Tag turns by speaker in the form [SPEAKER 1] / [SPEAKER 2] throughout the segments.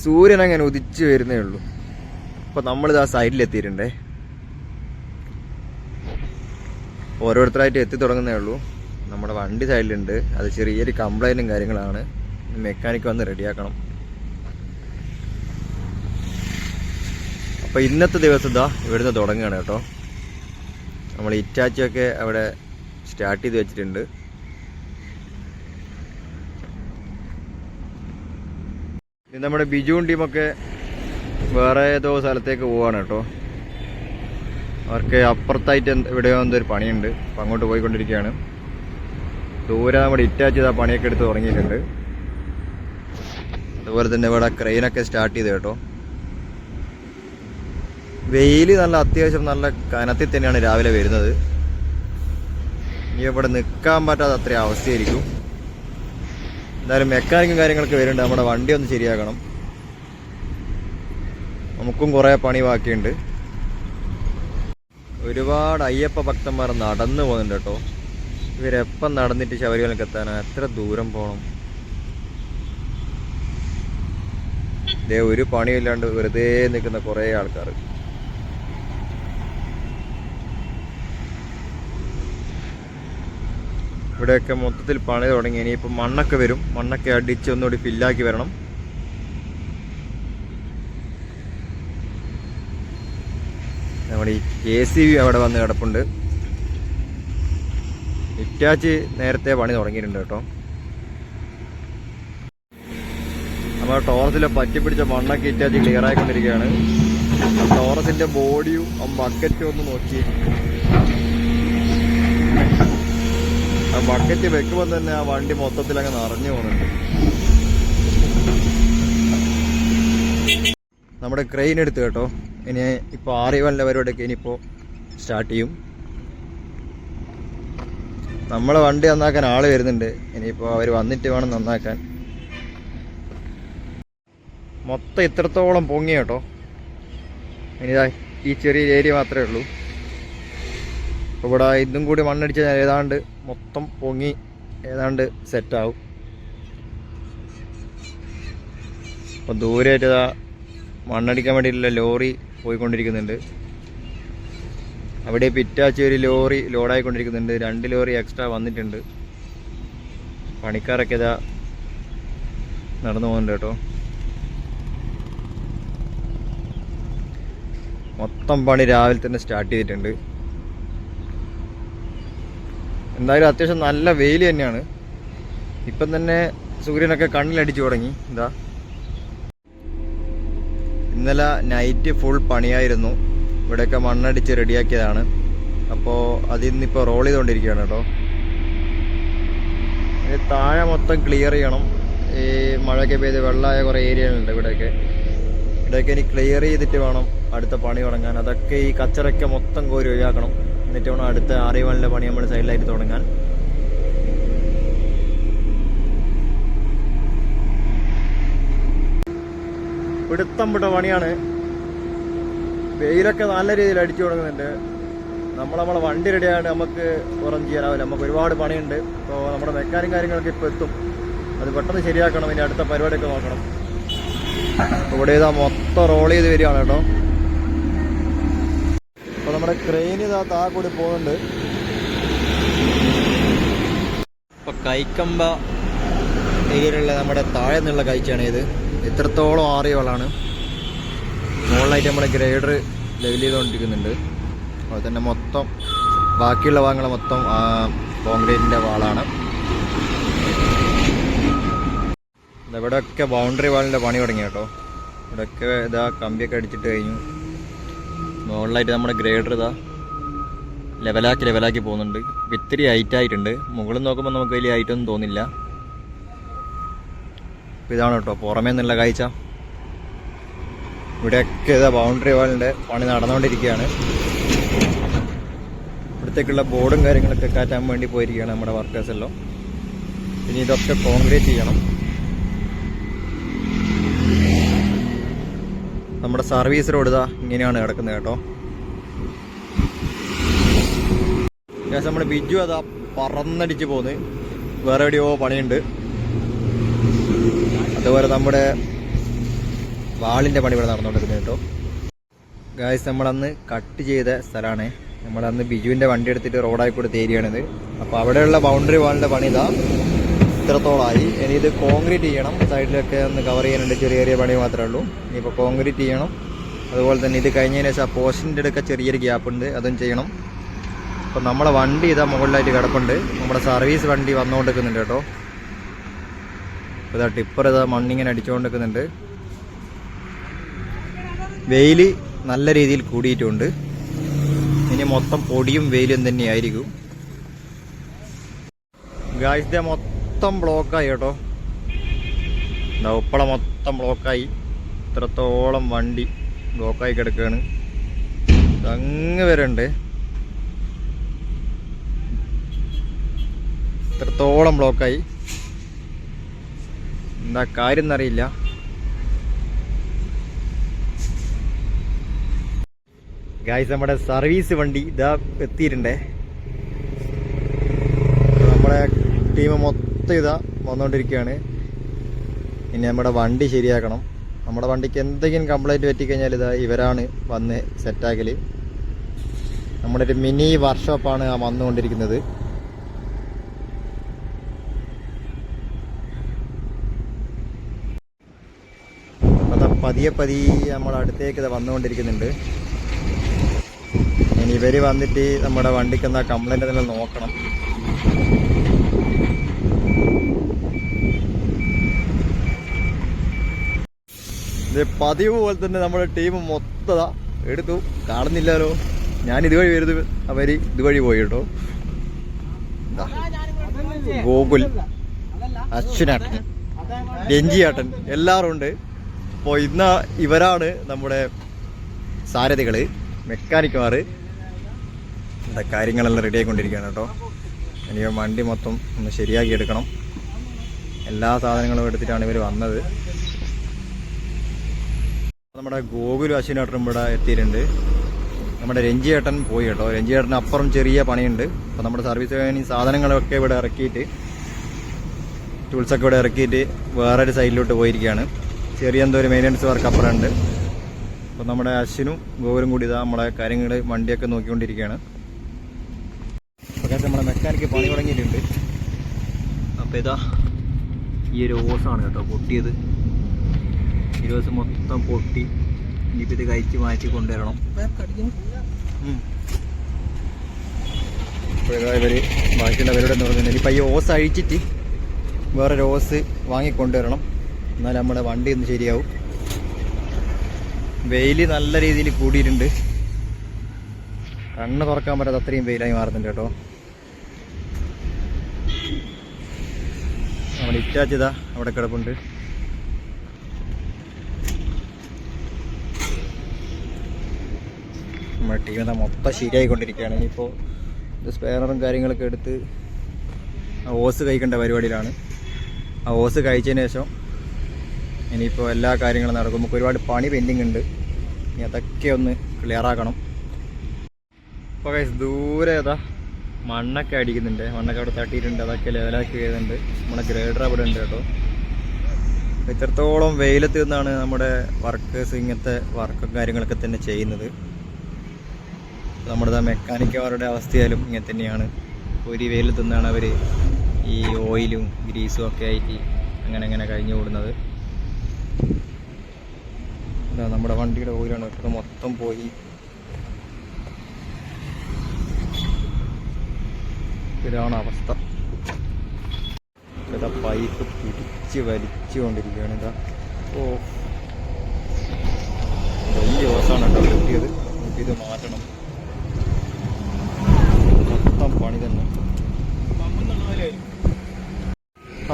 [SPEAKER 1] സൂര്യൻ അങ്ങനെ ഉദിച്ചു വരുന്നേ ഉള്ളൂ. അപ്പോൾ നമ്മളിത് ആ സൈഡിലെത്തിയിട്ടുണ്ടേ. ഓരോരുത്തരായിട്ട് എത്തി തുടങ്ങുന്നേ ഉള്ളൂ. നമ്മുടെ വണ്ടി സൈഡിലുണ്ട്. അത് ചെറിയൊരു കംപ്ലൈൻറ്റും കാര്യങ്ങളാണ്. മെക്കാനിക്ക് വന്ന് റെഡിയാക്കണം. അപ്പോൾ ഇന്നത്തെ ദിവസം ഇതാ ഇവിടുന്ന് തുടങ്ങുകയാണ് കേട്ടോ. നമ്മൾ ഇറ്റാച്ചിയൊക്കെ അവിടെ സ്റ്റാർട്ട് ചെയ്ത് വെച്ചിട്ടുണ്ട്. ഇനി നമ്മുടെ ബിജുവും ടീമൊക്കെ വേറെ ഏതോ സ്ഥലത്തേക്ക് പോവാണ് കേട്ടോ. അവർക്ക് അപ്പുറത്തായിട്ട് എവിടെയോ എന്തൊരു പണിയുണ്ട്. അപ്പം അങ്ങോട്ട് പോയിക്കൊണ്ടിരിക്കുകയാണ്. ദൂരെ നമ്മുടെ ഇറ്റാച്ച് ചെയ്ത പണിയൊക്കെ എടുത്ത് തുടങ്ങിയിട്ടുണ്ട്. അതുപോലെ തന്നെ ഇവിടെ ക്രെയിനൊക്കെ സ്റ്റാർട്ട് ചെയ്ത് കേട്ടോ. വെയിൽ നല്ല അത്യാവശ്യം നല്ല കനത്തിൽ തന്നെയാണ് രാവിലെ വരുന്നത്. ഇനി ഇവിടെ നിൽക്കാൻ പറ്റാത്ത അത്രയും അവസ്ഥയായിരിക്കും. എന്തായാലും മെക്കാനിക്കും കാര്യങ്ങളൊക്കെ വരുന്നുണ്ട്. നമ്മുടെ വണ്ടി ഒന്ന് ശരിയാക്കണം. നമുക്കും കുറേ പണി ബാക്കിയുണ്ട്. ഒരുപാട് അയ്യപ്പ ഭക്തന്മാർ നടന്നു പോകുന്നുണ്ട് കേട്ടോ. ഇവരെപ്പം നടന്നിട്ട് ശബരിമലക്ക് എത്താനാണ്? എത്ര ദൂരം പോകണം? ഇതേ ഒരു പണിയില്ലാണ്ട് വെറുതെ നിൽക്കുന്ന കുറേ ആൾക്കാർ. ഇവിടെയൊക്കെ മൊത്തത്തിൽ പണി തുടങ്ങി. ഇനിയിപ്പോൾ മണ്ണൊക്കെ വരും. മണ്ണൊക്കെ അടിച്ച് ഒന്നുകൂടി ഫില്ലാക്കി വരണം. നമ്മുടെ ഈ JCB അവിടെ വന്ന് കിടപ്പുണ്ട്. ഇറ്റാച്ച് നേരത്തെ പണി തുടങ്ങിയിട്ടുണ്ട് കേട്ടോ. നമ്മുടെ ടോറസിലെ പറ്റിപ്പിടിച്ച മണ്ണൊക്കെ ഇറ്റാച്ച് ക്ലിയർ ആയിക്കൊണ്ടിരിക്കുകയാണ്. ടോറസിന്റെ ബോഡിയും ആ ബക്കറ്റും ഒന്ന് നോക്കി. ആ ബക്കറ്റ് വെക്കുമ്പോൾ തന്നെ ആ വണ്ടി മൊത്തത്തിൽ അങ്ങ് നിറഞ്ഞു പോകുന്നുണ്ട്. നമ്മുടെ ക്രെയിൻ എടുത്ത് കേട്ടോ. ഇനി ഇപ്പോൾ ആറിവലിൻ്റെ പരിപാടിയൊക്കെ ഇനിയിപ്പോൾ സ്റ്റാർട്ട് ചെയ്യും. നമ്മളെ വണ്ടി നന്നാക്കാൻ ആൾ വരുന്നുണ്ട്. ഇനിയിപ്പോൾ അവർ വന്നിട്ട് വേണം നന്നാക്കാൻ. മൊത്തം ഇത്രത്തോളം പൊങ്ങി കേട്ടോ. ഇനിതാ ഈ ചെറിയ ഏരിയ മാത്രമേ ഉള്ളൂ. അപ്പോൾ ഇവിടെ ഇതും കൂടി മണ്ണടിച്ച് ഏതാണ്ട് മൊത്തം പൊങ്ങി ഏതാണ്ട് സെറ്റാവും. അപ്പോൾ ദൂരെയായിട്ട് ഇതാ മണ്ണടിക്കാൻ വേണ്ടിയിട്ടുള്ള ലോറി പോയിക്കൊണ്ടിരിക്കുന്നുണ്ട്. അവിടെ പിറ്റാച്ച് ഒരു ലോറി ലോഡായിക്കൊണ്ടിരിക്കുന്നുണ്ട്. 2 ലോറി എക്സ്ട്രാ വന്നിട്ടുണ്ട്. പണിക്കാരൊക്കെ ഇതാ നടന്നു പോകുന്നുണ്ട് കേട്ടോ. മൊത്തം പണി രാവിലെ തന്നെ സ്റ്റാർട്ട് ചെയ്തിട്ടുണ്ട്. എന്തായാലും അത്യാവശ്യം നല്ല വെയിൽ തന്നെയാണ്. ഇപ്പം തന്നെ സൂര്യനൊക്കെ കണ്ണിലടിച്ചു തുടങ്ങി. ഇതാ ഇന്നലെ നൈറ്റ് ഫുൾ പണിയായിരുന്നു. ഇവിടെയൊക്കെ മണ്ണടിച്ച് റെഡിയാക്കിയതാണ്. അപ്പോൾ അതിന്നിപ്പോൾ റോൾ ചെയ്തുകൊണ്ടിരിക്കുകയാണ് കേട്ടോ. താഴെ മൊത്തം ക്ലിയർ ചെയ്യണം. ഈ മഴയൊക്കെ പെയ്ത് വെള്ളമായ കുറേ ഏരിയകളുണ്ട് ഇവിടെയൊക്കെ. ഇനി ക്ലിയർ ചെയ്തിട്ട് വേണം അടുത്ത പണി തുടങ്ങാൻ. അതൊക്കെ ഈ കച്ചറൊക്കെ മൊത്തം കോരി ഒഴിവാക്കണം. എന്നിട്ട് വേണം അടുത്ത ആറിവലിൻ്റെ പണി നമ്മൾ സൈഡിലായിട്ട് തുടങ്ങാൻ. പിടുത്തം വിട്ട പണിയാണ്. വെയിലൊക്കെ നല്ല രീതിയിൽ അടിച്ചു തുടങ്ങുന്നുണ്ട്. നമ്മളെ വണ്ടി റെഡിയായിട്ട് നമുക്ക് പുറം ചെയ്യാനാവില്ല. നമുക്ക് ഒരുപാട് പണിയുണ്ട്. ഇപ്പോൾ നമ്മുടെ മെക്കാനിക് കാര്യങ്ങളൊക്കെ ഇപ്പോൾ എത്തും. അത് പെട്ടെന്ന് ശരിയാക്കണം. ഇനി അടുത്ത പരിപാടിയൊക്കെ നോക്കണം. ഇവിടെ ഇതാ മൊത്തം റോൾ ചെയ്ത് വരികയാണ് കേട്ടോ. അപ്പോൾ നമ്മുടെ ക്രെയിൻ ഇതാ കൂടി പോകുന്നുണ്ട്. ഇപ്പോൾ കൈക്കമ്പ ഏരിയയിലുള്ള നമ്മുടെ താഴെ നിന്നുള്ള കാഴ്ചയാണ് ഇത്. ഇത്രത്തോളം ആറിവളാണ്. മുകളിലായിട്ട് നമ്മുടെ ഗ്രേഡർ ലെവൽ ചെയ്തുകൊണ്ടിരിക്കുന്നുണ്ട്. അതുപോലെ തന്നെ മൊത്തം ബാക്കിയുള്ള ഭാഗങ്ങൾ മൊത്തം കോൺക്രീറ്റിൻ്റെ വാളാണ്. ഇവിടെയൊക്കെ ബൗണ്ടറി വാളിൻ്റെ പണി തുടങ്ങി കേട്ടോ. ഇവിടെയൊക്കെ ഇതാ കമ്പിയൊക്കെ അടിച്ചിട്ട് കഴിഞ്ഞു. മുകളിലായിട്ട് നമ്മുടെ ഗ്രേഡർ ഇതാ ലെവലാക്കി പോകുന്നുണ്ട്. ഇത്തിരി ഹൈറ്റായിട്ടുണ്ട്. മുകളിൽ നോക്കുമ്പോൾ നമുക്ക് വലിയ ഹൈറ്റൊന്നും തോന്നില്ല. ഇതാണ് കേട്ടോ പുറമേ നിന്നുള്ള കാഴ്ച. ഇവിടെയൊക്കെ ഇതാ ബൗണ്ടറി വാളിൻ്റെ പണി നടന്നുകൊണ്ടിരിക്കുകയാണ്. ഇവിടത്തേക്കുള്ള ബോർഡും കാര്യങ്ങളൊക്കെ കാറ്റാൻ വേണ്ടി പോയിരിക്കുകയാണ് നമ്മുടെ വർക്കേഴ്സെല്ലാം. ഇനി ഇതൊക്കെ കോൺക്രീറ്റ് ചെയ്യണം. നമ്മുടെ സർവീസ് റോഡ് ഇതാ ഇങ്ങനെയാണ് കിടക്കുന്നത് കേട്ടോ. നമ്മുടെ ബിജു അതാ പറന്നടിച്ച് പോന്ന്. വേറെ എവിടെയോ പണിയുണ്ട്. അതുപോലെ നമ്മുടെ വാളിൻ്റെ പണി ഇവിടെ നടന്നുകൊണ്ടിരുന്നത് കേട്ടോ. ഗായ്സ് നമ്മളന്ന് കട്ട് ചെയ്ത സ്ഥലമാണ്. നമ്മളന്ന് ബിജുവിൻ്റെ വണ്ടി എടുത്തിട്ട് റോഡായി കൊടുത്ത ഏരിയയാണിത്. അപ്പോൾ അവിടെയുള്ള ബൗണ്ടറി വാളിൻ്റെ പണി ഇതാ ഇത്രത്തോളമായി. ഇനി ഇത് കോൺക്രീറ്റ് ചെയ്യണം. സൈഡിലൊക്കെ ഒന്ന് കവർ ചെയ്യാനുണ്ട്, ചെറിയ ചെറിയ പണി മാത്രമേ ഉള്ളൂ. ഇനിയിപ്പോൾ കോൺക്രീറ്റ് ചെയ്യണം. അതുപോലെ തന്നെ ഇത് കഴിഞ്ഞതിന് ശേഷം ആ പോസ്റ്റിൻ്റെ അടുക്ക ചെറിയൊരു ഗ്യാപ്പ് ഉണ്ട്, അതും ചെയ്യണം. അപ്പോൾ നമ്മളെ വണ്ടി ഇതാ മുകളിലായിട്ട് കിടപ്പുണ്ട്. നമ്മുടെ സർവീസ് വണ്ടി വന്നുകൊണ്ടിരിക്കുന്നുണ്ട് കേട്ടോ. ഇതാ ടിപ്പർ ഇതാ മണ്ണിങ്ങനെ അടിച്ചുകൊണ്ടിരിക്കുന്നുണ്ട്. വെയിൽ നല്ല രീതിയിൽ കൂടിയിട്ടുണ്ട്. ഇനി മൊത്തം പൊടിയും വെയിലും തന്നെയായിരിക്കും. ഗായ്സ് മൊത്തം ബ്ലോക്കായി കേട്ടോ. എന്താ ഉപ്പള മൊത്തം ബ്ലോക്കായി. ഇത്രത്തോളം വണ്ടി ബ്ലോക്കായി കിടക്കുകയാണ്. അങ്ങ് വരെ ഉണ്ട്. ഇത്രത്തോളം ബ്ലോക്കായി. എന്താ കാര്യം എന്നറിയില്ല. ഗായ്സ് നമ്മുടെ സർവീസ് വണ്ടി ഇതാ എത്തിയിട്ടുണ്ടേ. നമ്മുടെ ടീം മൊത്തം ഇതാ വന്നുകൊണ്ടിരിക്കുകയാണ്. ഇനി നമ്മുടെ വണ്ടി ശരിയാക്കണം. നമ്മുടെ വണ്ടിക്ക് എന്തെങ്കിലും കംപ്ലൈൻറ്റ് പറ്റിക്കഴിഞ്ഞാൽ ഇതാ ഇവരാണ് വന്ന് സെറ്റാക്കൽ. നമ്മുടെ ഒരു മിനി വർക്ക്ഷോപ്പാണ് ആ വന്നുകൊണ്ടിരിക്കുന്നത്. അപ്പം പതിയെ നമ്മൾ അടുത്തേക്ക് ഇതാ വന്നുകൊണ്ടിരിക്കുന്നുണ്ട്. ഇനി ഇവർ വന്നിട്ട് നമ്മുടെ വണ്ടിക്ക് എന്താ കംപ്ലൈൻറ്റ് തന്നെ നോക്കണം. ഇത് പതിവ് പോലെ തന്നെ നമ്മുടെ ടീം മൊത്തത എടുത്തു. കാണുന്നില്ലല്ലോ, ഞാൻ ഇതുവഴി വരുന്നത്, അവർ ഇതുവഴി പോയി കേട്ടോ. ഗോകുൽ, അശ്വിനാട്ടൻ, രഞ്ജിയാട്ടൻ എല്ലാവരും ഉണ്ട്. അപ്പോൾ ഇന്ന് ഇവരാണ് നമ്മുടെ സാരഥികൾ, മെക്കാനിക്കുമാർ. എന്താ കാര്യങ്ങളെല്ലാം റെഡി ആയിക്കൊണ്ടിരിക്കുകയാണ് കേട്ടോ. ഇനി വണ്ടി മൊത്തം ഒന്ന് ശരിയാക്കി എടുക്കണം. എല്ലാ സാധനങ്ങളും എടുത്തിട്ടാണ് ഇവർ വന്നത്. നമ്മുടെ ഗോകുലും അശ്വിനേട്ടനും ഇവിടെ എത്തിയിട്ടുണ്ട്. നമ്മുടെ രഞ്ജിയേട്ടൻ പോയി കേട്ടോ. രഞ്ജിയേട്ടന് അപ്പുറം ചെറിയ പണിയുണ്ട്. അപ്പോൾ നമ്മുടെ സർവീസ് കഴിഞ്ഞ് സാധനങ്ങളൊക്കെ ഇവിടെ ഇറക്കിയിട്ട്, ടൂൾസൊക്കെ ഇവിടെ ഇറക്കിയിട്ട് വേറൊരു സൈഡിലോട്ട് പോയിരിക്കുകയാണ്. ചെറിയ എന്തോ ഒരു മെയിൻ്റനൻസ് വർക്ക് അപ്പുറം ഉണ്ട്. അപ്പോൾ നമ്മുടെ അശ്വിനും ഗോകുലും കൂടി ഇതാ നമ്മളെ കാര്യങ്ങൾ വണ്ടിയൊക്കെ നോക്കിക്കൊണ്ടിരിക്കുകയാണ്. അപ്പോൾ നമ്മുടെ മെക്കാനിക്ക് പണി തുടങ്ങിയിട്ടുണ്ട്. അപ്പോൾ ഇതാ ഈ ഒരു ഓസാണ് കേട്ടോ പൊട്ടിയത്. ഈ ദിവസം മൊത്തം പൊട്ടി. ഇനിയിപ്പോൾ ഇത് കഴിച്ച് മാറ്റി കൊണ്ടുവരണം. അപ്പോൾ ഇതാ ഇവർ ബാക്കിയുള്ളവരുടെ എന്ന് പറഞ്ഞാൽ ഇനിയിപ്പോൾ ഈ ഓസ് അഴിച്ചിട്ട് വേറൊരു ഓസ് വാങ്ങിക്കൊണ്ടുവരണം. എന്നാൽ നമ്മുടെ വണ്ടി ഒന്ന് ശരിയാവും. വെയിൽ നല്ല രീതിയിൽ കൂടിയിട്ടുണ്ട്. കണ്ണ് തുറക്കാൻ പറ്റാത്ത അത്രയും വെയിലായി മാറുന്നുണ്ട് കേട്ടോ. നമ്മുടെ ഇറ്റാച്ചിതാ അവിടെ കിടപ്പുണ്ട്. നമ്മുടെ ടീം എന്താ മൊത്തം ശരിയായിക്കൊണ്ടിരിക്കുകയാണ്. ഇനിയിപ്പോൾ സ്പെയറും കാര്യങ്ങളൊക്കെ എടുത്ത് ആ ഓസ് കഴിക്കേണ്ട പരിപാടിയിലാണ്. ആ ഓസ് കഴിച്ചതിന് ശേഷം ഇനിയിപ്പോൾ എല്ലാ കാര്യങ്ങളും നടക്കും. നമുക്ക് ഒരുപാട് പണി പെൻഡിങ് ഉണ്ട്. ഇനി അതൊക്കെ ഒന്ന് ക്ലിയർ ആക്കണം. ഇപ്പോൾ ദൂരെ ഏതാ മണ്ണൊക്കെ അടിക്കുന്നുണ്ട്. മണ്ണൊക്കെ അവിടെ തട്ടിയിട്ടുണ്ട്. അതൊക്കെ ലെവലാക്കി വരുന്നുണ്ട്. നമ്മുടെ ഗ്രേഡർ അവിടെ ഉണ്ട് കേട്ടോ. ഇത്രത്തോളം വെയിലത്ത് നിന്നാണ് നമ്മുടെ വർക്കേഴ്സ് ഇങ്ങനത്തെ വർക്കും കാര്യങ്ങളൊക്കെ തന്നെ ചെയ്യുന്നത്. നമ്മുടെ മെക്കാനിക്കന്മാരുടെ അവസ്ഥയായാലും ഇങ്ങനെ തന്നെയാണ്. ഒരു വെയിലത്ത് നിന്നാണ് അവർ ഈ ഓയിലും ഗ്രീസും ഒക്കെ ആയിട്ട് അങ്ങനെ കഴിഞ്ഞു കൂടുന്നത്. നമ്മുടെ വണ്ടിയുടെ ഓയിലാണ് ഇത് മൊത്തം പോയി. ഇതാണ് അവസ്ഥ. ഇതാ പൈപ്പ് പിടിച്ച് വലിച്ചുകൊണ്ടിരിക്കുകയാണ്. ഇതാ വലിയ ഓസാണ് കേട്ടോ പൊട്ടിയത്. ഇത് മാറ്റണം. മൊത്തം പണി തന്നെ.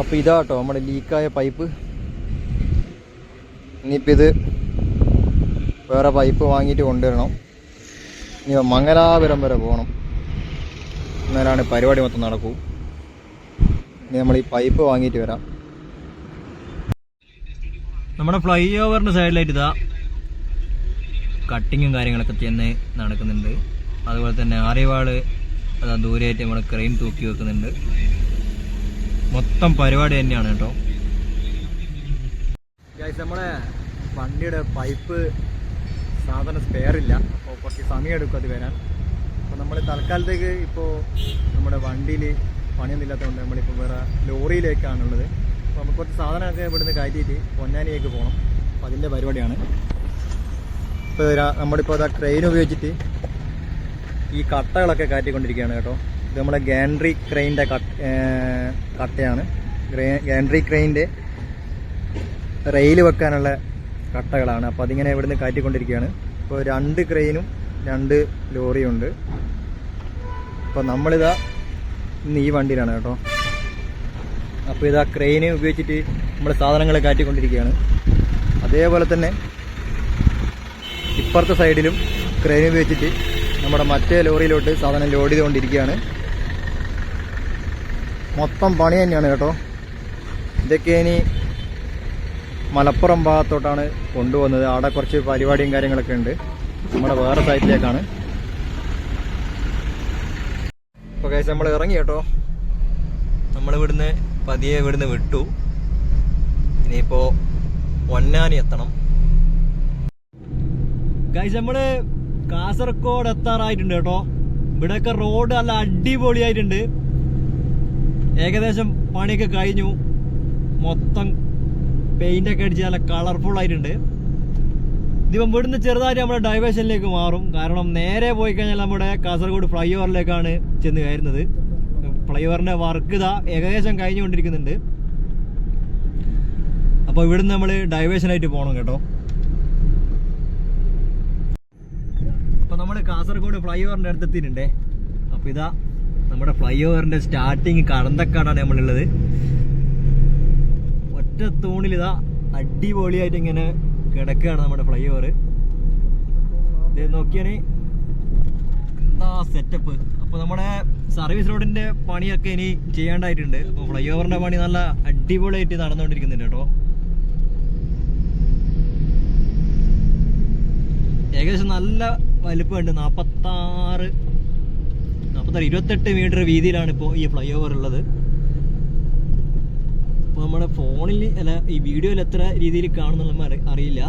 [SPEAKER 1] അപ്പോൾ ഇതാ കേട്ടോ നമ്മുടെ ലീക്കായ പൈപ്പ്. ഇനിയിപ്പോൾ ഇത് വേറെ പൈപ്പ് വാങ്ങിയിട്ട് കൊണ്ടുവരണം. ഇനി മംഗലാപുരം വരെ പോകണം. എന്നാലാണ് പരിപാടി മൊത്തം നടക്കൂ. ഇനി നമ്മൾ ഈ പൈപ്പ് വാങ്ങിയിട്ട് വരാം. നമ്മുടെ ഫ്ലൈ ഓവറിൻ്റെ സൈഡിലായിട്ട് ഇതാ കട്ടിങ്ങും കാര്യങ്ങളൊക്കെ ചെന്ന് നടക്കുന്നുണ്ട്. അതുപോലെ തന്നെ ആര്യവാള് അതാ ദൂരെയായിട്ട് നമ്മൾ ക്രെയിൻ തൂക്കി വെക്കുന്നുണ്ട്. മൊത്തം പരിപാടി തന്നെയാണ് കേട്ടോ. നമ്മളെ വണ്ടിയുടെ പൈപ്പ് സാധനം സ്പെയർ ഇല്ല, അപ്പോൾ കുറച്ച് സമയം എടുക്കും അത് വരാൻ. അപ്പോൾ നമ്മൾ തൽക്കാലത്തേക്ക് ഇപ്പോൾ നമ്മുടെ വണ്ടിയിൽ പണിയൊന്നും ഇല്ലാത്തതുകൊണ്ട് നമ്മളിപ്പോൾ വേറെ ലോറിയിലേക്കാണുള്ളത്. അപ്പോൾ നമുക്ക് കുറച്ച് സാധനമൊക്കെ ഇവിടുന്ന് കയറ്റിയിട്ട് പൊന്നാനിയേക്ക് പോകണം. അപ്പോൾ അതിൻ്റെ പരിപാടിയാണ്. ഇപ്പോൾ നമ്മളിപ്പോൾ അതാ ക്രെയിൻ ഉപയോഗിച്ചിട്ട് ഈ കട്ടകളൊക്കെ കയറ്റിക്കൊണ്ടിരിക്കുകയാണ് കേട്ടോ. ഇത് നമ്മുടെ ഗാൻട്രി ക്രെയിൻ്റെ കട്ടയാണ്. ഗാൻട്രി ക്രെയിൻ്റെ റെയിൽ വെക്കാനുള്ള കട്ടകളാണ്. അപ്പോൾ അതിങ്ങനെ ഇവിടുന്ന് കയറ്റിക്കൊണ്ടിരിക്കുകയാണ്. ഇപ്പോൾ 2 ക്രെയിനും 2 ലോറിയും ഉണ്ട്. അപ്പോൾ നമ്മളിതാ ഇന്ന് ഈ വണ്ടിയിലാണ് കേട്ടോ. അപ്പോൾ ഇതാ ക്രെയിന് ഉപയോഗിച്ചിട്ട് നമ്മൾ സാധനങ്ങൾ കയറ്റിക്കൊണ്ടിരിക്കുകയാണ്. അതേപോലെ തന്നെ ഇപ്പുറത്തെ സൈഡിലും ക്രെയിൻ ഉപയോഗിച്ചിട്ട് നമ്മുടെ മറ്റേ ലോറിയിലോട്ട് സാധനം ലോഡ് ചെയ്തുകൊണ്ടിരിക്കുകയാണ്. മൊത്തം പണി തന്നെയാണ് കേട്ടോ. ഇതൊക്കെ ഇനി മലപ്പുറം ഭാഗത്തോട്ടാണ് കൊണ്ടുവന്നത്. അവിടെ കുറച്ച് പരിപാടിയും കാര്യങ്ങളൊക്കെ ഉണ്ട്. നമ്മുടെ വേറെ സൈറ്റിലേക്കാണ്. ഇപ്പോൾ കേസ് നമ്മൾ ഇറങ്ങി കേട്ടോ. നമ്മളിവിടുന്ന് പതിയെ ഇവിടുന്ന് വിട്ടു. ഇനിയിപ്പോൾ പൊന്നാനി എത്തണം. ഗൈസ് നമ്മള് കാസർഗോഡ് എത്താറായിട്ടുണ്ട് കേട്ടോ. ഇവിടെയൊക്കെ റോഡ് നല്ല അടിപൊളിയായിട്ടുണ്ട്. ഏകദേശം പണിയൊക്കെ കഴിഞ്ഞു. മൊത്തം പെയിന്റൊക്കെ അടിച്ച് നല്ല കളർഫുൾ ആയിട്ടുണ്ട്. ഇതിപ്പം ഇവിടുന്ന് ചെറുതായിട്ട് നമ്മുടെ ഡൈവേഷനിലേക്ക് മാറും. കാരണം നേരെ പോയി കഴിഞ്ഞാൽ നമ്മുടെ കാസർഗോഡ് ഫ്ലൈ ഓവറിലേക്കാണ് ചെന്ന് കയറുന്നത്. ഫ്ലൈ ഓവറിന്റെ വർക്ക് ഇതാ ഏകദേശം കഴിഞ്ഞുകൊണ്ടിരിക്കുന്നുണ്ട്. അപ്പോൾ ഇവിടുന്ന് നമ്മൾ ഡൈവേഷനായിട്ട് പോകണം കേട്ടോ. അപ്പോൾ നമ്മൾ കാസർഗോഡ് ഫ്ലൈ ഓവറിൻ്റെ അടുത്തെത്തിയിട്ടുണ്ടേ. അപ്പോൾ ഇതാ നമ്മുടെ ഫ്ലൈ ഓവറിൻ്റെ സ്റ്റാർട്ടിങ് കടന്തക്കാടാണ് നമ്മളുള്ളത്. ഒറ്റ തൂണിൽ ഇതാ അടിപൊളിയായിട്ട് ഇങ്ങനെ കിടക്കുകയാണ് നമ്മുടെ ഫ്ലൈ ഓവർ. ഇത് നോക്കിയാണ് എന്താ സെറ്റപ്പ്. അപ്പോൾ നമ്മുടെ സർവീസ് റോഡിൻ്റെ പണിയൊക്കെ ഇനി ചെയ്യാണ്ടായിട്ടുണ്ട്. അപ്പോൾ ഫ്ലൈ ഓവറിൻ്റെ പണി നല്ല അടിപൊളിയായിട്ട് നടന്നുകൊണ്ടിരിക്കുന്നുണ്ട് കേട്ടോ. ഏകദേശം നല്ല വലിപ്പമുണ്ട്. 28 മീറ്റർ വീതിയിലാണ് ഇപ്പോൾ ഈ ഫ്ലൈ ഓവർ ഉള്ളത്. അപ്പോൾ നമ്മുടെ ഫോണിൽ അല്ല ഈ വീഡിയോയിൽ എത്ര രീതിയിൽ കാണുന്നുള്ള അറിയില്ല.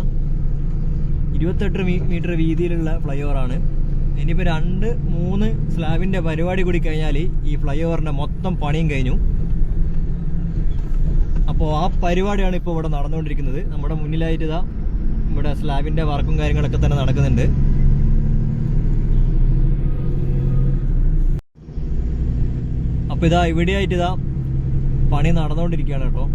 [SPEAKER 1] 28 മീറ്റർ വീതിയിലുള്ള ഫ്ലൈ ഓവറാണ്. ഇനിയിപ്പോൾ 2-3 സ്ലാബിൻ്റെ പരിപാടി കൂടി കഴിഞ്ഞാൽ ഈ ഫ്ലൈ ഓവറിൻ്റെ മൊത്തം പണിയും കഴിഞ്ഞു. അപ്പോൾ ആ പരിപാടിയാണ് ഇപ്പോൾ ഇവിടെ നടന്നുകൊണ്ടിരിക്കുന്നത്. നമ്മുടെ മുന്നിലായിട്ട് ഇതാ ഇവിടെ സ്ലാബിൻ്റെ വർക്കും കാര്യങ്ങളൊക്കെ തന്നെ നടക്കുന്നുണ്ട്. അപ്പോൾ ഇതാ ഇവിടെയായിട്ട് ഇതാ പണി നടന്നുകൊണ്ടിരിക്കുകയാണ് കേട്ടോ.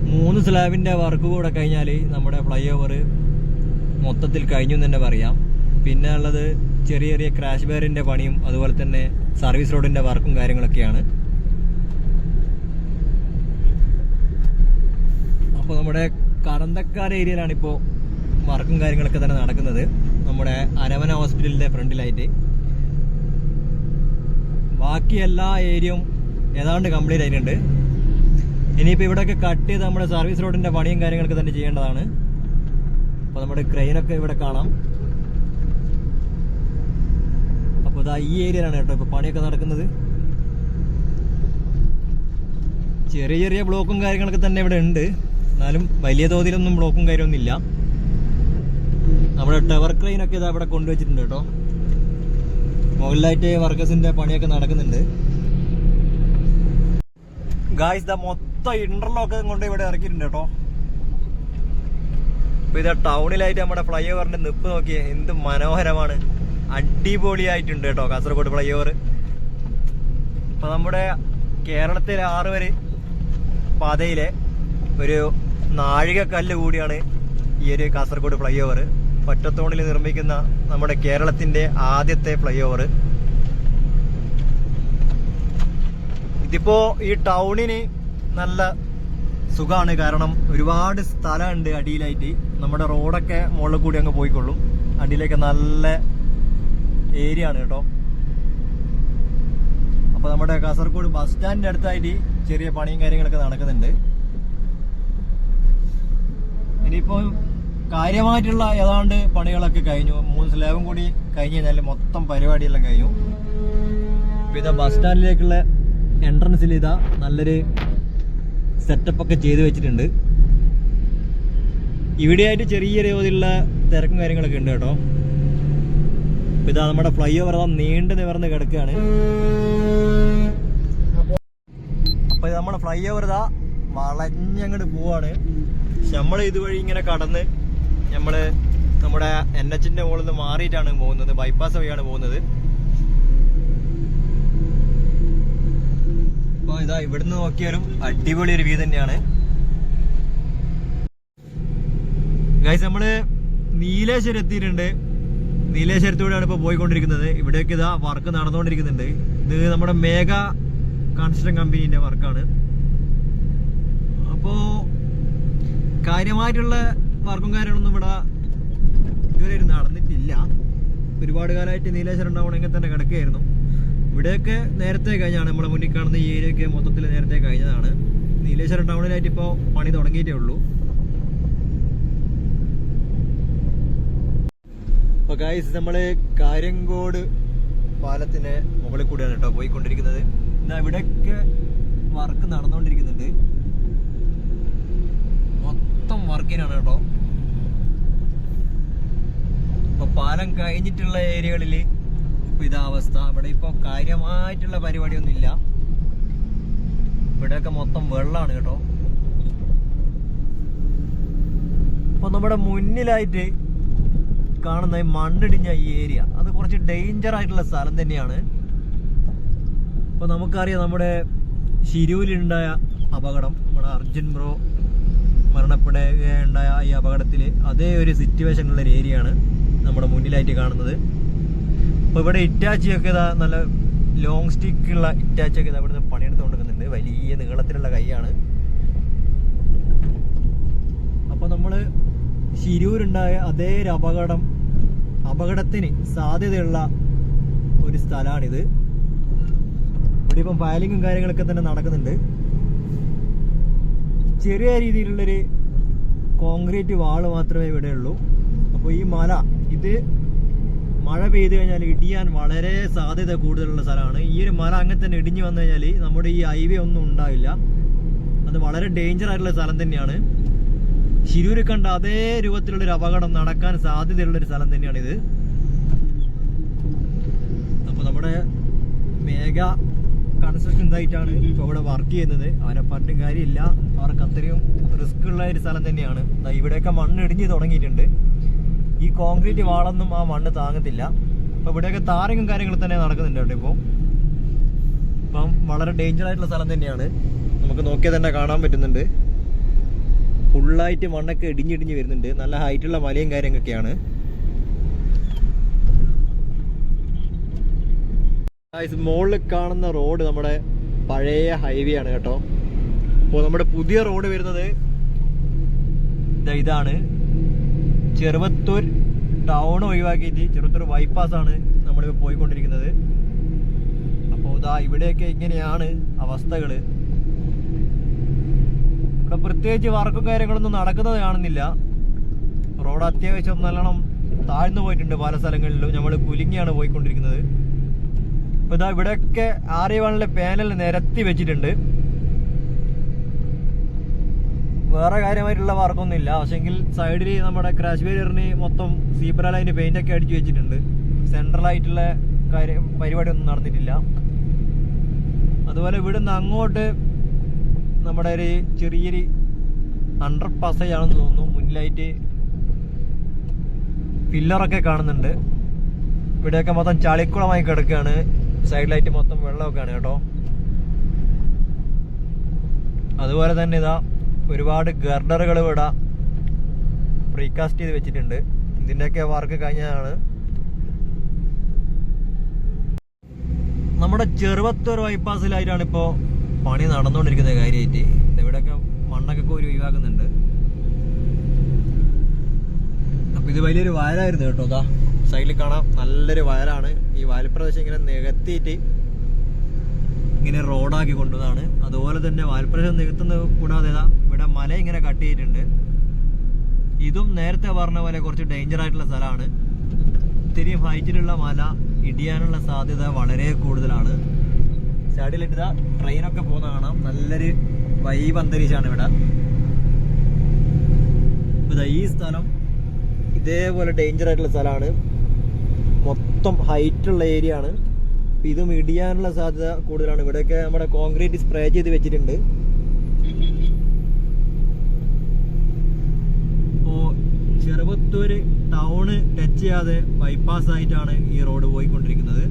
[SPEAKER 1] 3 സ്ലാബിൻ്റെ വർക്ക് കൂടെ കഴിഞ്ഞാൽ നമ്മുടെ ഫ്ലൈ ഓവർ മൊത്തത്തിൽ കഴിഞ്ഞു എന്ന് തന്നെ പറയാം. പിന്നെ ഉള്ളത് ചെറിയ ചെറിയ ക്രാഷ് ബാരിൻ്റെ പണിയും അതുപോലെ തന്നെ സർവീസ് റോഡിൻ്റെ വർക്കും കാര്യങ്ങളൊക്കെയാണ്. അപ്പോൾ നമ്മുടെ കടന്തക്കാട് ഏരിയയിലാണ് ഇപ്പോൾ വർക്കും കാര്യങ്ങളൊക്കെ തന്നെ നടക്കുന്നത്. നമ്മുടെ അരമന ഹോസ്പിറ്റലിൻ്റെ ഫ്രണ്ടിലായിട്ട്. ബാക്കി എല്ലാ ഏരിയയും ഏതാണ്ട് കംപ്ലീറ്റ് ആയിട്ടുണ്ട്. ഇനിയിപ്പോൾ ഇവിടെയൊക്കെ കട്ട് ചെയ്ത് നമ്മുടെ സർവീസ് റോഡിൻ്റെ പണിയും കാര്യങ്ങളൊക്കെ തന്നെ ചെയ്യേണ്ടതാണ്. അപ്പോൾ നമ്മുടെ ക്രെയിനൊക്കെ ഇവിടെ കാണാം. അപ്പോൾ ഇതാ ഈ ഏരിയയിലാണ് കേട്ടോ ഇപ്പോൾ പണിയൊക്കെ നടക്കുന്നത്. ചെറിയ ചെറിയ ബ്ലോക്കും കാര്യങ്ങളൊക്കെ തന്നെ ഇവിടെ ഉണ്ട്. എന്നാലും വലിയ തോതിലൊന്നും ബ്ലോക്കും കാര്യമൊന്നും ഇല്ല. നമ്മുടെ ടവർ ക്രെയിനൊക്കെ ഇതാ ഇവിടെ കൊണ്ടുവച്ചിട്ടുണ്ട് കേട്ടോ. മുകളിലായിട്ട് വർക്കേഴ്സിന്റെ പണിയൊക്കെ നടക്കുന്നുണ്ട്. ഗായ്സ് ദാ മൊത്തം ഇന്റർലോക്ക് കൊണ്ട് ഇവിടെ ഇറക്കിയിട്ടുണ്ട് കേട്ടോ. ഇപ്പൊ ഇതാ ടൗണിലായിട്ട് നമ്മുടെ ഫ്ലൈ ഓവറിന്റെ നിപ്പ് നോക്കിയേ, എന്ത് മനോഹരമാണ്. അടിപൊളിയായിട്ടുണ്ട് കേട്ടോ കാസർഗോഡ് ഫ്ലൈ ഓവർ. ഇപ്പൊ നമ്മുടെ കേരളത്തിലെ 6 വരെ പാതയിലെ ഒരു നാഴികക്കല്ല് കൂടിയാണ് ഈ ഒരു കാസർഗോഡ് ഫ്ലൈ ഓവർ. ഒറ്റത്തോണിൽ നിർമ്മിക്കുന്ന നമ്മുടെ കേരളത്തിന്റെ ആദ്യത്തെ ഫ്ലൈ ഓവർ. ഇതിപ്പോ ഈ ടൗണിന് നല്ല സുഖമാണ്. കാരണം ഒരുപാട് സ്ഥലമുണ്ട് അടിയിലായിട്ട്. നമ്മുടെ റോഡൊക്കെ മുകളിൽ കൂടി അങ്ങ് പോയിക്കൊള്ളും. അടിയിലേക്ക് നല്ല ഏരിയ ആണ് കേട്ടോ. അപ്പൊ നമ്മുടെ കാസർഗോഡ് ബസ് സ്റ്റാൻഡിന്റെ അടുത്തായിട്ട് ചെറിയ പണിയും കാര്യങ്ങളൊക്കെ നടക്കുന്നുണ്ട്. ഇനിയിപ്പോ കാര്യമായിട്ടുള്ള ഏതാണ്ട് പണികളൊക്കെ കഴിഞ്ഞു. 3 സ്ലാബും കൂടി കഴിഞ്ഞ് കഴിഞ്ഞാൽ മൊത്തം പരിപാടിയെല്ലാം കഴിഞ്ഞു. ഇപ്പൊ ഇതാ ബസ് സ്റ്റാൻഡിലേക്കുള്ള എൻട്രൻസിൽ ഇതാ നല്ലൊരു സെറ്റപ്പ് ഒക്കെ ചെയ്ത് വെച്ചിട്ടുണ്ട്. ഇവിടെ ആയിട്ട് ചെറിയ തോതിലുള്ള തിരക്കും കാര്യങ്ങളൊക്കെ ഉണ്ട് കേട്ടോ. ഇതാ നമ്മുടെ ഫ്ലൈ ഓവർ നീണ്ടു നിവർന്ന് കിടക്കുകയാണ്. അപ്പൊ ഇത് നമ്മുടെ ഫ്ലൈ ഓവർ ഇതാ വളഞ്ഞങ്ങോട്ട് പോവാണ്. നമ്മൾ ഇതുവഴി ഇങ്ങനെ കടന്ന് നമ്മള് നമ്മുടെ NH-ന്റെ മുകളിൽ നിന്ന് മാറിയിട്ടാണ് പോകുന്നത്, ബൈപ്പാസ് വഴിയാണ് പോകുന്നത്. അപ്പൊ ഇതാ ഇവിടുന്ന് നോക്കിയാലും അടിപൊളി ഒരു വ്യൂ തന്നെയാണ് ഗൈസ്. നമ്മള് നീലേശ്വരം എത്തിയിട്ടുണ്ട്. നീലേശ്വരത്തൂടെയാണ് ഇപ്പൊ പോയിക്കൊണ്ടിരിക്കുന്നത്. ഇവിടേക്ക് ഇതാ വർക്ക് നടന്നുകൊണ്ടിരിക്കുന്നുണ്ട്. ഇത് നമ്മുടെ മേഘ കൺസ്ട്രക്ഷൻ കമ്പനീന്റെ വർക്കാണ്. അപ്പോ കാര്യമായിട്ടുള്ള വർക്കും കാര്യങ്ങളൊന്നും ഇവിടെ ഇതുവരെ നടന്നിട്ടില്ല. ഒരുപാട് കാലമായിട്ട് നീലേശ്വരം ഉണ്ടാവണമെങ്കിൽ തന്നെ കിടക്കുകയായിരുന്നു. ഇവിടെയൊക്കെ നേരത്തെ കഴിഞ്ഞാണ്. നമ്മളെ മുന്നിൽ കാണുന്ന ഈ ഏരിയയൊക്കെ മൊത്തത്തിൽ നേരത്തെ കഴിഞ്ഞതാണ്. നീലേശ്വരം ടൗണിലായിട്ട് ഇപ്പോൾ പണി തുടങ്ങിയിട്ടേ ഉള്ളൂ. അപ്പോൾ ഗൈസ് നമ്മൾ കാര്യങ്കോട് പാലത്തിന് മുകളിൽ കൂടിയാണ് കേട്ടോ പോയിക്കൊണ്ടിരിക്കുന്നത്. എന്നാൽ ഇവിടെയൊക്കെ വർക്ക് നടന്നുകൊണ്ടിരിക്കുന്നുണ്ട്. മൊത്തം വർക്കിനാണ് കേട്ടോ. ഇപ്പൊ പാലം കഴിഞ്ഞിട്ടുള്ള ഏരിയകളിൽ ഇപ്പൊ ഇതാ അവസ്ഥ. ഇവിടെ ഇപ്പൊ കാര്യമായിട്ടുള്ള പരിപാടിയൊന്നും ഇല്ല. ഇവിടെയൊക്കെ മൊത്തം വെള്ളമാണ് കേട്ടോ. ഇപ്പൊ നമ്മുടെ മുന്നിലായിട്ട് കാണുന്ന മണ്ണിടിഞ്ഞ ഈ ഏരിയ അത് കുറച്ച് ഡേഞ്ചർ ആയിട്ടുള്ള സ്ഥലം തന്നെയാണ്. ഇപ്പൊ നമുക്കറിയാം നമ്മുടെ ശിരൂരിലുണ്ടായ അപകടം, നമ്മുടെ അർജുൻ ബ്രോ മരണപ്പെടുകയുണ്ടായ ഈ അപകടത്തില് അതേ ഒരു സിറ്റുവേഷനുള്ള ഒരു ഏരിയയാണ് നമ്മുടെ മുന്നിലായിട്ട് കാണുന്നത്. അപ്പോൾ ഇവിടെ ഇറ്റാച്ചിയൊക്കെ ഇതാ നല്ല ലോങ് സ്റ്റിക്കുള്ള ഇറ്റാച്ചിയൊക്കെ ഇതാ ഇവിടുന്ന് പണിയെടുത്തുകൊണ്ടിരിക്കുന്നുണ്ട്. വലിയ നീളത്തിലുള്ള കൈയാണ്. അപ്പോൾ നമ്മൾ ശിരൂരുണ്ടായ അതേ ഒരു അപകടത്തിന് സാധ്യതയുള്ള ഒരു സ്ഥലമാണിത്. ഇവിടെ ഇപ്പം ഫയലിങ്ങും കാര്യങ്ങളൊക്കെ തന്നെ നടക്കുന്നുണ്ട്. ചെറിയ രീതിയിലുള്ളൊരു കോൺക്രീറ്റ് വാള് മാത്രമേ ഇവിടെ ഉള്ളൂ. അപ്പോൾ ഈ മല ഇത് മഴ പെയ്തു കഴിഞ്ഞാൽ ഇടിയാൻ വളരെ സാധ്യത കൂടുതലുള്ള സ്ഥലമാണ്. ഈ ഒരു മല അങ്ങനെ തന്നെ ഇടിഞ്ഞു വന്നു കഴിഞ്ഞാൽ നമ്മുടെ ഈ ഹൈവേ ഒന്നും ഉണ്ടാവില്ല. അത് വളരെ ഡേഞ്ചർ ആയിട്ടുള്ള സ്ഥലം തന്നെയാണ്. ശിരൂര് കണ്ട അതേ രൂപത്തിലുള്ളൊരു അപകടം നടക്കാൻ സാധ്യതയുള്ളൊരു സ്ഥലം തന്നെയാണിത്. അപ്പോൾ നമ്മുടെ മേഘ കൺസ്ട്രക്ഷൻ സൈറ്റാണ് ഇപ്പോൾ ഇവിടെ വർക്ക് ചെയ്യുന്നത്. അവരെ പറഞ്ഞിട്ടും കാര്യമില്ല, അവർക്ക് അത്രയും റിസ്ക് ഉള്ള ഒരു സ്ഥലം തന്നെയാണ്. ഇവിടെയൊക്കെ മണ്ണ് ഇടിഞ്ഞ് തുടങ്ങിയിട്ടുണ്ട്. ഈ കോൺക്രീറ്റ് വാളൊന്നും ആ മണ്ണ് താങ്ങത്തില്ല. അപ്പോൾ ഇവിടെയൊക്കെ താരങ്ങും കാര്യങ്ങളും തന്നെ നടക്കുന്നുണ്ട് കേട്ടോ. ഇപ്പം വളരെ ഡേഞ്ചർ ആയിട്ടുള്ള സ്ഥലം തന്നെയാണ്. നമുക്ക് നോക്കിയാൽ തന്നെ കാണാൻ പറ്റുന്നുണ്ട്. ഫുള്ളായിട്ട് മണ്ണൊക്കെ ഇടിഞ്ഞിടിഞ്ഞ് വരുന്നുണ്ട്. നല്ല ഹൈറ്റുള്ള മലയും കാര്യങ്ങളൊക്കെയാണ്. മുകളിൽ കാണുന്ന റോഡ് നമ്മുടെ പഴയ ഹൈവേ ആണ് കേട്ടോ. അപ്പോൾ നമ്മുടെ പുതിയ റോഡ് വരുന്നത് ഇതാണ്. ചെറുവത്തൂർ ടൗൺ ഒഴിവാക്കിയിട്ട് ചെറുവത്തൂർ ബൈപ്പാസ് ആണ് നമ്മളിപ്പോൾ പോയിക്കൊണ്ടിരിക്കുന്നത്. അപ്പോൾ ഇതാ ഇവിടെയൊക്കെ ഇങ്ങനെയാണ് അവസ്ഥകൾ. ഇവിടെ പ്രത്യേകിച്ച് വർക്കും കാര്യങ്ങളൊന്നും നടക്കുന്നത് കാണുന്നില്ല. റോഡ് അത്യാവശ്യം നല്ലോണം താഴ്ന്നു പോയിട്ടുണ്ട്. പല സ്ഥലങ്ങളിലും നമ്മൾ കുലുങ്ങിയാണ് പോയിക്കൊണ്ടിരിക്കുന്നത്. അപ്പോൾ ഇതാ ഇവിടെയൊക്കെ RE1 പാനൽ നിരത്തി വെച്ചിട്ടുണ്ട്. വേറെ കാര്യമായിട്ടുള്ള വർക്കൊന്നും ഇല്ല. പക്ഷെങ്കിൽ സൈഡിൽ നമ്മുടെ ക്രാഷ് ബാരിയറിന് മൊത്തം സീബ്ര ലൈന് പെയിന്റ് ഒക്കെ അടിച്ചു വെച്ചിട്ടുണ്ട്. സെൻട്രലായിട്ടുള്ള പരിപാടിയൊന്നും നടന്നിട്ടില്ല. അതുപോലെ ഇവിടുന്ന് അങ്ങോട്ട് നമ്മുടെ ഒരു ചെറിയൊരു അണ്ടർ പാസേജ് ആണെന്ന് തോന്നുന്നു. മുന്നിലായിട്ട് പില്ലറൊക്കെ കാണുന്നുണ്ട്. ഇവിടെയൊക്കെ മൊത്തം ചളിക്കുളമായി കിടക്കുകയാണ്. സൈഡിലായിട്ട് മൊത്തം വെള്ളമൊക്കെയാണ് കേട്ടോ. അതുപോലെ തന്നെ ഇതാ ഒരുപാട് ഗർഡറുകൾ ഇവിടെ പ്രീകാസ്റ്റ് ചെയ്ത് വെച്ചിട്ടുണ്ട്. ഇതിൻ്റെയൊക്കെ വർക്ക് കഴിഞ്ഞതാണ്. നമ്മുടെ ചെറുവത്തൂർ ബൈപ്പാസിലായിട്ടാണ് ഇപ്പോൾ പണി നടന്നുകൊണ്ടിരിക്കുന്നത് കാര്യമായിട്ട്. ഇവിടെയൊക്കെ മണ്ണൊക്കെ കോരി ഒഴിവാക്കുന്നുണ്ട്. അപ്പം ഇത് വലിയൊരു വയലായിരുന്നു കേട്ടോ. ഇതാ സൈഡിൽ കാണാം, നല്ലൊരു വയലാണ്. ഈ വയൽപ്രദേശം ഇങ്ങനെ നികത്തിയിട്ട് ഇങ്ങനെ റോഡാക്കി കൊണ്ടുവന്നതാണ്. അതുപോലെ തന്നെ വയൽപ്രദേശം നികത്തുന്നത് കൂടാതെ ഇവിടെ മല ഇങ്ങനെ കട്ട് ചെയ്തിട്ടുണ്ട്. ഇതും നേരത്തെ പറഞ്ഞ പോലെ കുറച്ച് ഡേഞ്ചർ ആയിട്ടുള്ള സ്ഥലമാണ്. ഇത്തിരി ഹൈറ്റിലുള്ള മല ഇടിയാനുള്ള സാധ്യത വളരെ കൂടുതലാണ്. സൈഡിലിട്ട് ഇതാ ട്രെയിനൊക്കെ പോകുന്ന കാണാം. നല്ലൊരു വൈബ് അന്തരീക്ഷമാണ് ഇവിടെ. ഈ സ്ഥലം ഇതേപോലെ ഡേഞ്ചർ ആയിട്ടുള്ള സ്ഥലമാണ്. മൊത്തം ഹൈറ്റുള്ള ഏരിയ ആണ്. ഇതും ഇടിയാനുള്ള സാധ്യത കൂടുതലാണ്. ഇവിടെയൊക്കെ നമ്മുടെ കോൺക്രീറ്റ് സ്പ്രേ ചെയ്ത് വെച്ചിട്ടുണ്ട്. ഇപ്പോൾ ചെറുവത്തൂര് ടൗണ് ടച്ച് ചെയ്യാതെ ബൈപ്പാസ് ആയിട്ടാണ് ഈ റോഡ് പോയിക്കൊണ്ടിരിക്കുന്നത്.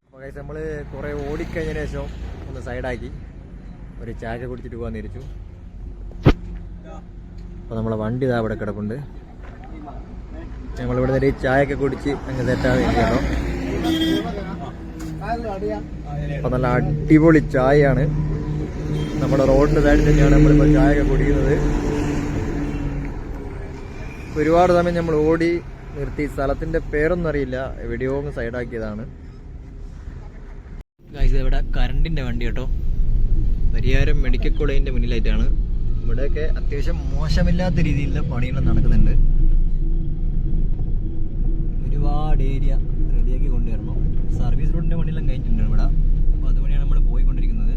[SPEAKER 1] അപ്പോൾ ഗൈസ് നമ്മൾ കുറേ ഓടിക്കഴിഞ്ഞതിന് ശേഷം ഒന്ന് സൈഡാക്കി ഒരു ചായ കുടിച്ചിട്ട് പോകാൻ തിരിച്ചു. അപ്പോൾ നമ്മളെ വണ്ടി ഇതാ ഇവിടെ കിടപ്പുണ്ട്. നമ്മളിവിടെ നിന്ന് ചായയൊക്കെ കുടിച്ച് അങ്ങ് സെറ്റാതെ ഇരിക്കണം. അപ്പോൾ നല്ല അടിപൊളി ചായയാണ്. നമ്മുടെ റോഡിൻ്റെ സൈഡിൽ തന്നെയാണ് നമ്മളിപ്പോൾ ചായയൊക്കെ കുടിക്കുന്നത്. ഒരുപാട് സമയം നമ്മൾ ഓടി നിർത്തി. സ്ഥലത്തിൻ്റെ പേരൊന്നും അറിയില്ല, എവിടെയോ ഒന്ന് സൈഡാക്കിയതാണ്. ഇവിടെ കറണ്ടിൻ്റെ വണ്ടി കേട്ടോ. പരിയാരം മെഡിക്കൽ കോളേജിൻ്റെ മുന്നിലായിട്ടാണ്. ഇവിടെയൊക്കെ അത്യാവശ്യം മോശമില്ലാത്ത രീതിയിലുള്ള പണികൾ നടക്കുന്നുണ്ട്. ഒരുപാട് ഏരിയ റെഡിയാക്കി കൊണ്ടുവരണം. സർവീസ് റോഡിൻ്റെ പണിയെല്ലാം കഴിഞ്ഞിട്ടുണ്ട് ഇവിടെ. അപ്പോൾ അതുവഴിയാണ് നമ്മൾ പോയിക്കൊണ്ടിരിക്കുന്നത്.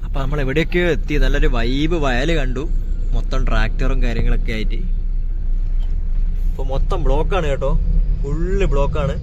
[SPEAKER 1] അപ്പോൾ നമ്മൾ എവിടെയൊക്കെയോ എത്തി. നല്ലൊരു വൈബ് വയൽ കണ്ടു. മൊത്തം ട്രാക്ടറും കാര്യങ്ങളൊക്കെ ആയിട്ട്. ഇപ്പോൾ മൊത്തം ബ്ലോക്കാണ് കേട്ടോ. ഫുള്ള് ബ്ലോക്കാണ്.